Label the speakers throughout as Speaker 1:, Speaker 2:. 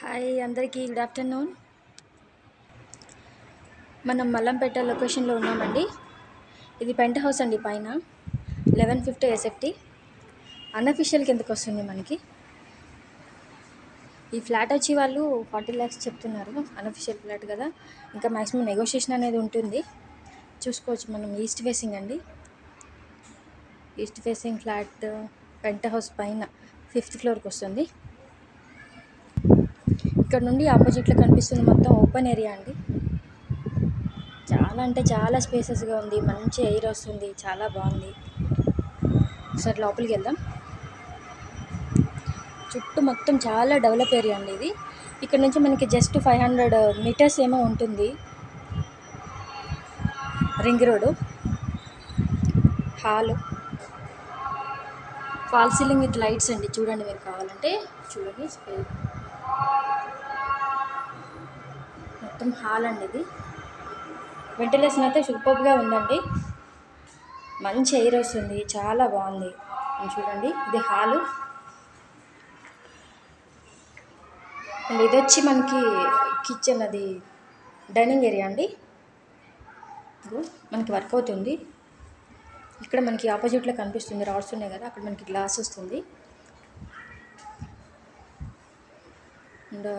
Speaker 1: Hi అందరికీ good afternoon. మనం మల్లంపేట లొకేషన్లో ఉన్నామండి. ఇది పెంట్ హౌస్ అండి. పైన 1150 ఎస్ఎఫ్టీ అన్అఫిషియల్ కిందకు వస్తుంది మనకి. ఈ ఫ్లాట్ వచ్చి వాళ్ళు 40 lakhs చెప్తున్నారు. అన్అఫిషియల్ ఫ్లాట్ కదా, ఇంకా మ్యాక్సిమం నెగోషియేషన్ అనేది ఉంటుంది. చూసుకోవచ్చు మనం. ఈస్ట్ ఫేసింగ్ అండి. East facing flat penthouse పైన 5th floorకి వస్తుంది. ఇక్కడ నుండి ఆపోజిట్లో కనిపిస్తుంది మొత్తం ఓపెన్ ఏరియా అండి. చాలా అంటే చాలా స్పేసెస్గా ఉంది. మంచి ఎయిర్ వస్తుంది. చాలా బాగుంది. ఒకసారి లోపలికి వెళ్దాం. చుట్టూ మొత్తం చాలా డెవలప్ ఏరియా అండి ఇది. ఇక్కడ నుంచి మనకి జస్ట్ 500 meters ఏమో ఉంటుంది ring road. Hall, fall ceiling with lights అండి. చూడండి, మీరు కావాలంటే చూడండి. మొత్తం హాల్ అండి ఇది. వెంటిలేషన్ అయితే సూపర్గా ఉందండి. మంచి ఎయిర్ వస్తుంది. చాలా బాగుంది. చూడండి, ఇది హాలు. అండ్ ఇది వచ్చి మనకి కిచెన్, అది డైనింగ్ ఏరియా అండి. మనకి వర్క్ అవుతుంది. ఇక్కడ మనకి ఆపోజిట్లో కనిపిస్తుంది రాడ్స్ ఉన్నాయి కదా, అక్కడ మనకి గ్లాస్ వస్తుంది. అండ్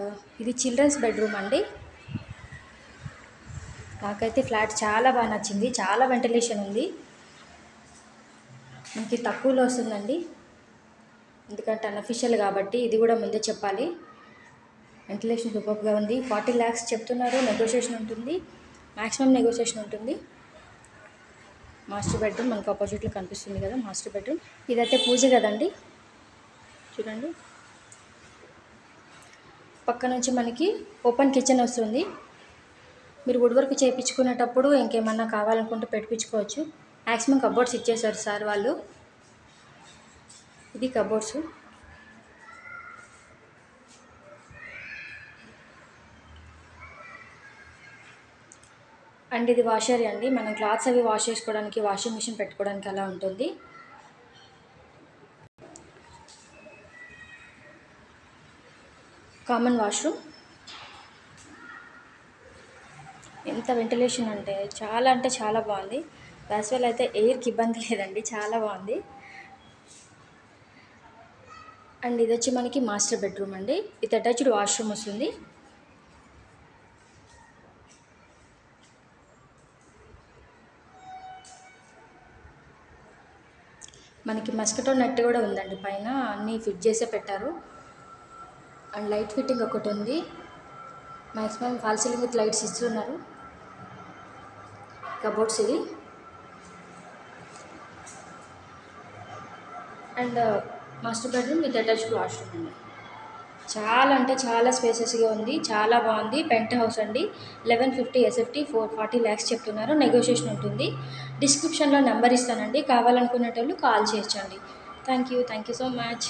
Speaker 1: ఇది చిల్డ్రన్స్ బెడ్రూమ్ అండి. నాకైతే ఫ్లాట్ చాలా బాగా నచ్చింది. చాలా వెంటిలేషన్ ఉంది. మనకి తక్కువలో వస్తుందండి, ఎందుకంటే అన్అఫిషియల్ కాబట్టి. ఇది కూడా ముందే చెప్పాలి. వెంటిలేషన్ సూపర్గా ఉంది. 40 lakhs చెప్తున్నారు. నెగోషియేషన్ ఉంటుంది, మ్యాక్సిమం నెగోషియేషన్ ఉంటుంది. మాస్టర్ బెడ్రూమ్ మనకు ఆపోజిట్లో కనిపిస్తుంది కదా, మాస్టర్ బెడ్రూమ్. ఇదైతే పూజ కదండి. చూడండి, పక్క నుంచి మనకి ఓపెన్ కిచెన్ వస్తుంది. మీరు వుడ్ వర్క్ చేయించుకునేటప్పుడు ఇంకేమన్నా కావాలనుకుంటే పెట్టించుకోవచ్చు. మ్యాక్సిమం కబోర్డ్స్ ఇచ్చేసారు సార్ వాళ్ళు. ఇది కబోర్డ్స్. అండ్ ఇది వాషర్ అండి. మనం క్లాత్స్ అవి వాష్ చేసుకోవడానికి, వాషింగ్ మిషన్ పెట్టుకోవడానికి అలా ఉంటుంది. Common washroom. ఎంత వెంటిలేషన్ అంటే చాలా బాగుంది. యాక్చువల్ అయితే ఎయిర్కి ఇబ్బంది లేదండి, చాలా బాగుంది. అండ్ ఇది వచ్చి మనకి మాస్టర్ బెడ్రూమ్ అండి. ఇది అటాచ్డ్ వాష్రూమ్ వస్తుంది. మనకి మస్కిటో నెట్ కూడా ఉందండి పైన. అన్నీ ఫిట్ చేసే పెట్టారు. అండ్ లైట్ ఫిట్టింగ్ ఒకటి ఉంది. Maximum fall ceiling with lights ఇస్తున్నారు. కబోర్డ్స్ ఇది. And master bedroom with attached washroom అండి. చాలా అంటే చాలా స్పేసెస్గా ఉంది. చాలా బాగుంది. పెంట్ హౌస్ అండి. 1150 ఎస్ఎఫ్టీ 40 lakhs చెప్తున్నారు. నెగోషియేషన్ ఉంటుంది. డిస్క్రిప్షన్లో నెంబర్ ఇస్తానండి. కావాలనుకునేటోళ్ళు కాల్ చేయొచ్చండి. Thank you so much.